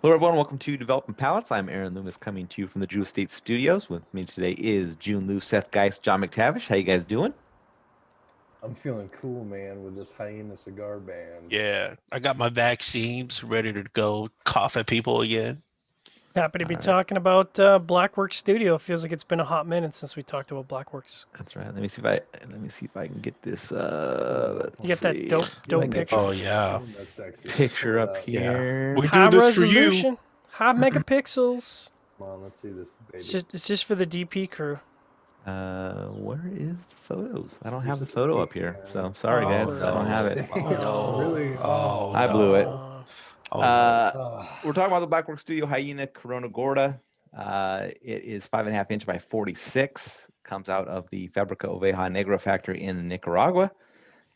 Hello, everyone. Welcome to Developing Palates. I'm Aaron Loomis, coming to you from the Drew Estate Studios. With me today is Jiunn, Lou, Seth Geist, John McTavish. How you guys doing? I'm feeling cool, man, with this Hyena cigar band. Yeah, I got my vaccines ready to go cough at people again. Happy to All be right, talking about Blackworks Studio. Feels like it's been a hot minute since we talked about Blackworks. that's right. Let me see if I can get this. Let's You get that see dope, if I dope can get picture. Oh this yeah, That's sexy. picture Pull it up up. yeah. here. We High do this for you. resolution, high megapixels. Come on, let's see this It's baby. just for the DP crew. Where is the photos? I don't You're have the such a photo up geek, here, so man. I'm sorry, Oh guys. Oh I don't have no. it. Damn, Oh no. really? Oh I blew it. no. Uh, Oh no. We're talking about the Blackwork Studio Hyena Corona Gorda. It is 5.5 inch by 46. Comes out of the Fabrica Oveja Negra factory in Nicaragua.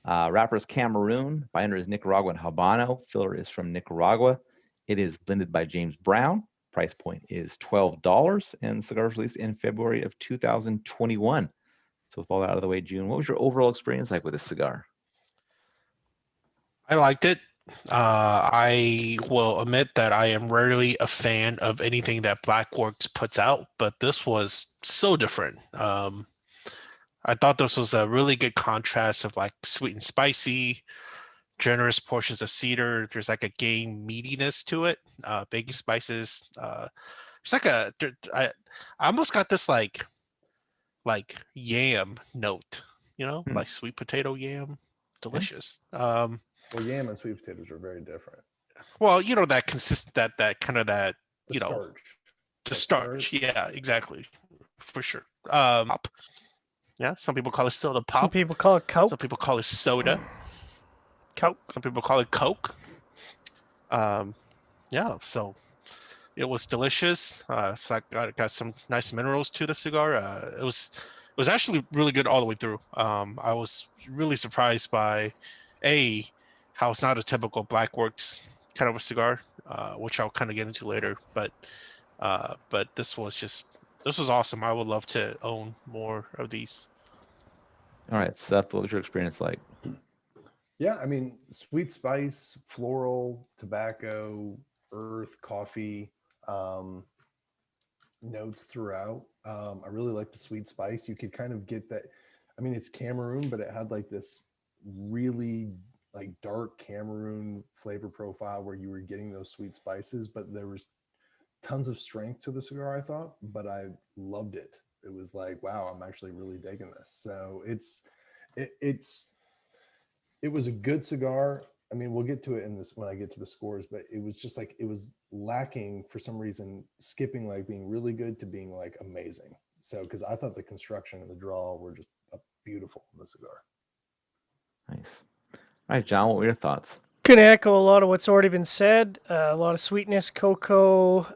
Wrapper is Cameroon. Binder is Nicaraguan Habano. Filler is from Nicaragua. It is blended by James Brown. Price point is $12, and cigars released in February of 2021. So with all that out of the way, June, what was your overall experience like with this cigar? I liked it. I will admit that I am rarely a fan of anything that Blackworks puts out, but this was so different. I thought this was a really good contrast of like sweet and spicy, generous portions of cedar. There's like a game meatiness to it. Baking spices. It's like I almost got this like yam note, Hmm. like sweet potato yam. Delicious. Well, yam and sweet potatoes are very different. Well, that consist that kind of that, The you know, starch. the That starch. starch. Yeah, exactly. For sure. Pop. Yeah, some people call it soda some pop. people call it Some coke. people call it soda. Coke. Some people call it Coke. Um, yeah, so it was delicious. So I got some nice minerals to the cigar. It was actually really good all the way through. I was really surprised by a how it's not a typical Blackworks kind of a cigar, which I'll kind of get into later. But this was awesome. I would love to own more of these. All right, Seth, what was your experience like? Yeah, I mean, sweet spice, floral, tobacco, earth, coffee, um, notes throughout. I really like the sweet spice. You could kind of get that. I mean, it's Cameroon, but it had like this really like dark Cameroon flavor profile where you were getting those sweet spices, but there was tons of strength to the cigar, I thought, but I loved it. It was like, wow, I'm actually really digging this. So it's it was a good cigar. I mean, we'll get to it in this when I get to the scores, but it was just like it was lacking for some reason, skipping like being really good to being like amazing. So because I thought the construction and the draw were just beautiful in the cigar. Nice. All right, John, what were your thoughts? Can echo a lot of what's already been said. A lot of sweetness, cocoa.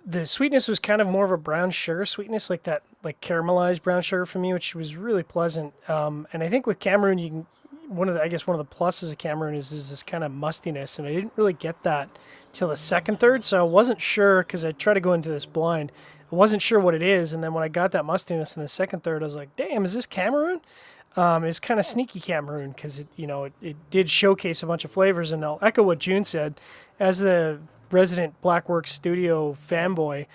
The sweetness was kind of more of a brown sugar sweetness, like that, like caramelized brown sugar for me, which was really pleasant. And I think with Cameroon, you can I guess one of the pluses of Cameroon is this kind of mustiness, and I didn't really get that till the second third, so I wasn't sure because I tried to go into this blind. I wasn't sure what it is, and then when I got that mustiness in the second third, I was like, "Damn, is this Cameroon?" It's kind of sneaky Cameroon because it did showcase a bunch of flavors, and I'll echo what June said. As the resident Blackworks Studio fanboy,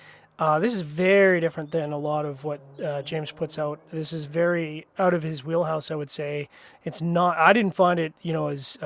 this is very different than a lot of what James puts out. This is very out of his wheelhouse, I would say. It's not. I didn't find it, as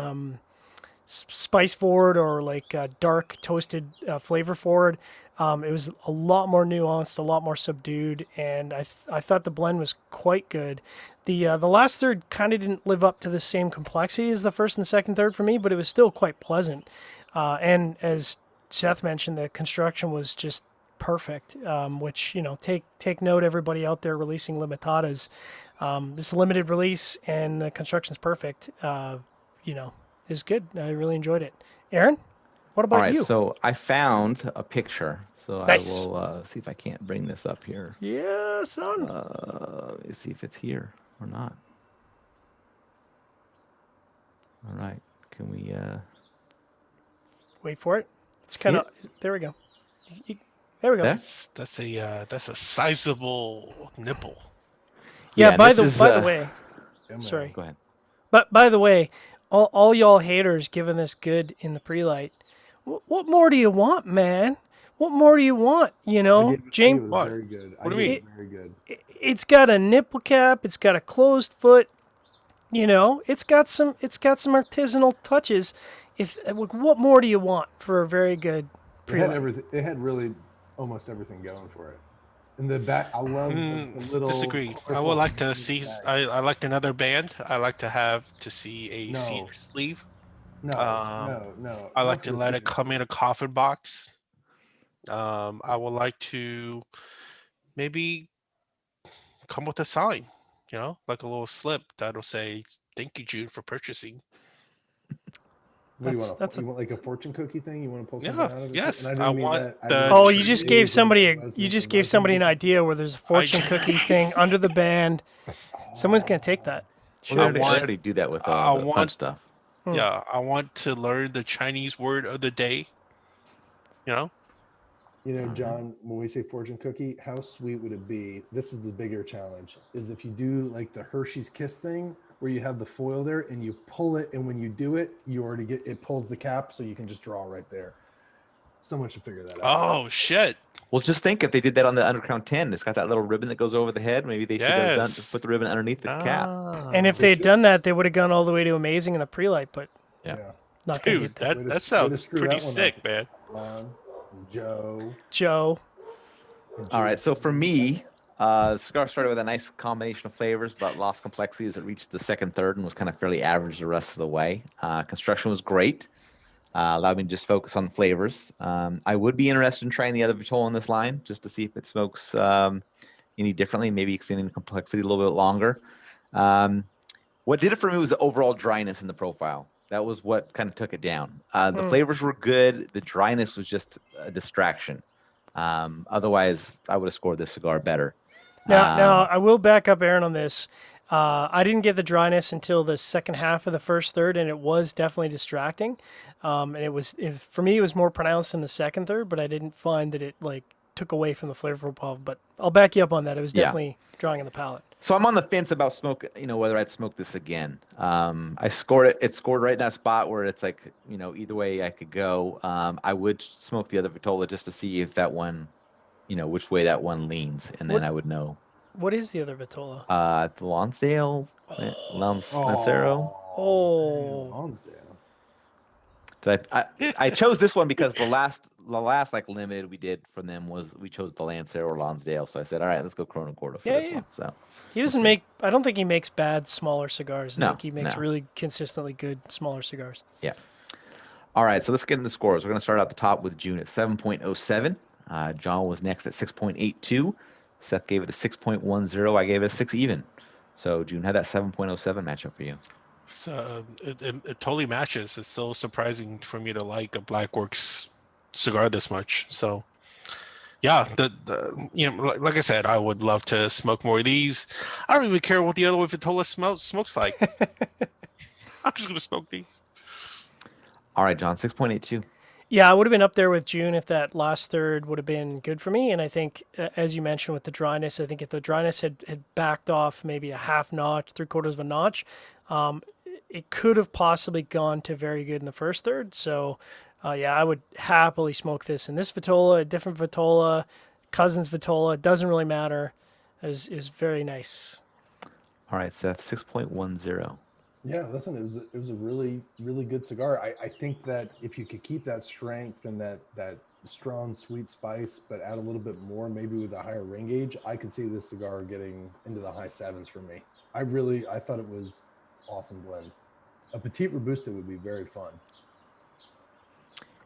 spice forward or like dark toasted flavor forward. It was a lot more nuanced, a lot more subdued, and I thought the blend was quite good. The last third kind of didn't live up to the same complexity as the first and second third for me, but it was still quite pleasant. And as Seth mentioned, the construction was just perfect. Which take note, everybody out there releasing limitadas. This limited release and the construction's perfect. You know, is good. I really enjoyed it. Aaron, what All about right, you? so I found a picture. So I Nice. will see if I can't bring this up here. Yeah, son. Let me see if it's here or not. All right, can we? Wait for it. It's See kind it? of. There we go. There we go. There? That's a sizable nipple. Yeah. Yeah, and this By is. the way, Yeah, sorry. man. Go ahead. But by the way, all y'all haters giving this good in the pre-light. What more do you want, man? What more do you want? You I know, gave it James. What? very good. What do I you gave mean? it very good. It's got a nipple cap. It's got a closed foot. You know, it's got some artisanal touches. If what more do you want for a very good It had prelate? everything. It had really almost everything going for it. In the back, I love the little. Disagree. I would colorful like to things in see. the back. I like another band. I like to have to see a No, cedar sleeve. no, Um, no, no, I no like for to the let it cedar come in sleeve. a coffin box. I would like to maybe come with a sign, like a little slip that'll say "Thank you, June, for purchasing." What do you That's want? that's a. You want like a fortune cookie thing? You want to pull something Yeah, out of it? And yes. I I didn't mean want that. I the mean Oh, like you just it gave is and somebody it a wasn't and not gonna an be. idea where there's a I fortune cookie thing under the band. Someone's gonna take that. Well, I Sure. they want already do that with I the punch want stuff. yeah, I want to learn the Chinese word of the day, you know? You know, Mhm. John, when we say fortune cookie, how sweet would it be? This is the bigger challenge, is if you do like the Hershey's Kiss thing where you have the foil there and you pull it, and when you do it, you already get it pulls the cap so you can just draw right there. Someone should figure that out. Oh shit. Well, just think if they did that on the Underground 10, it's got that little ribbon that goes over the head. Maybe they should have done Yes. put the ribbon underneath the cap. And if They they had should. done that, they would have gone all the way to amazing in the prelite, but Yeah. not gonna Dude, get there. that Way to sounds screw pretty that one up, sick, man. Ron, and Joe. Joe. And All right. So for Jason. me, the cigar started with a nice combination of flavors, but lost complexity as it reached the second, third, and was kind of fairly average the rest of the way. Construction was great. Allowed me to just focus on the flavors. I would be interested in trying the other Vitola in this line just to see if it smokes any differently, maybe extending the complexity a little bit longer. What did it for me was the overall dryness in the profile. That was what kind of took it down. The flavors were good. The dryness was just a distraction. Otherwise, I would have scored this cigar better. Now I will back up Aaron on this. I didn't get the dryness until the second half of the first third, and it was definitely distracting. And for me, it was more pronounced in the second third, but I didn't find that it like took away from the flavor profile. But I'll back you up on that. It was Yeah. definitely drawing in the palate. So I'm on the fence about smoke, whether I'd smoke this again. I scored it. It scored right in that spot where it's like, either way I could go. I would smoke the other Vitola just to see if that one, which way that one leans, and then What- I would know. What is the other Vitola? The Lonsdale, Lancero. Oh. Lonsdale. I chose this one because the last like limited we did from them we chose the Lancero or Lonsdale. So I said, all right, let's go Corona Gorda for this one. So He doesn't see. make. I don't think he makes bad smaller cigars. I No, think he makes no. really consistently good smaller cigars. Yeah. All right, so let's get into the scores. We're going to start at the top with Jiunn at 7.07. John was next at 6.82. Seth gave it a 6.10. I gave it a 6 even. So Jiunn had that 7.07 matchup for you. So it totally matches. It's so surprising for me to like a Blackworks cigar this much. So yeah, like I said, I would love to smoke more of these. I don't even care what the other Vitola smokes like. I'm just gonna smoke these. All right, John, 6.82. Yeah, I would have been up there with Jiunn if that last third would have been good for me. And I think, as you mentioned with the dryness, I think if the dryness had backed off maybe a half notch, 3/4 of a notch, it could have possibly gone to very good in the first third. So, yeah, I would happily smoke this. And this Vitola, a different Vitola, cousin's Vitola, it doesn't really matter. It was very nice. All right, Seth, 6.10. Yeah, listen, it was a really, really good cigar. I think that if you could keep that strength and that strong sweet spice, but add a little bit more, maybe with a higher ring gauge, I could see this cigar getting into the high sevens for me. I thought it was awesome blend. A Petite Robusta would be very fun.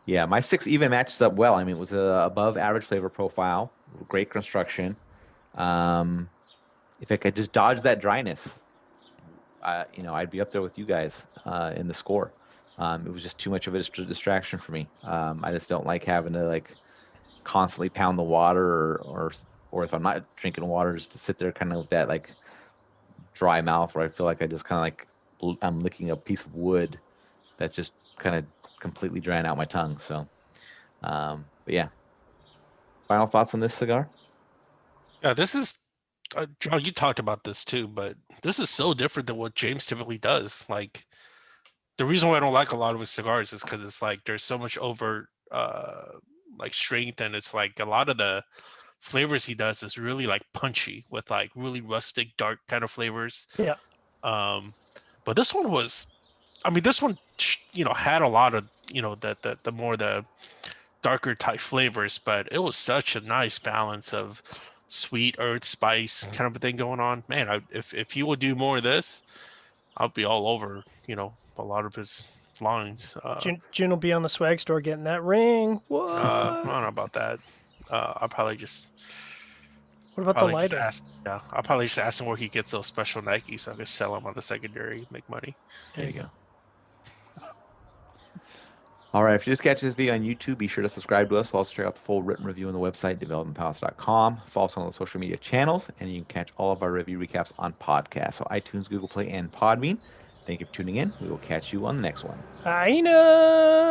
Yeah, my 6 even matches up well. I mean, it was a above average flavor profile, great construction. If I could just dodge that dryness, I'd be up there with you guys in the score. It was just too much of a distraction for me. I just don't like having to like constantly pound the water or if I'm not drinking water, just to sit there kind of with that like dry mouth where I feel like I just kind of like I'm licking a piece of wood that's just kind of completely drying out my tongue. So, but yeah. Final thoughts on this cigar? Yeah, this is John. You talked about this too, but this is so different than what James typically does. Like the reason why I don't like a lot of his cigars is because it's like there's so much over like strength, and it's like a lot of the flavors he does is really like punchy with like really rustic, dark kind of flavors. Yeah. But this one was, I mean, this one had a lot of the more the darker type flavors, but it was such a nice balance of sweet, earth, spice kind of a thing going on. Man, if he would do more of this, I'll be all over a lot of his lines. Jiunn will be on the swag store getting that ring. What? I don't know about that. I'll probably just What about the probably just lighter? ask. Yeah, I'll probably just ask him where he gets those special Nikes so I can sell them on the secondary, make money. There you go. All right, if you just catch this video on YouTube, be sure to subscribe to us. Also check out the full written review on the website, developmentpalates.com. Follow us on the social media channels, and you can catch all of our review recaps on podcasts, so iTunes, Google Play, and Podbean. Thank you for tuning in. We will catch you on the next one. Hyena!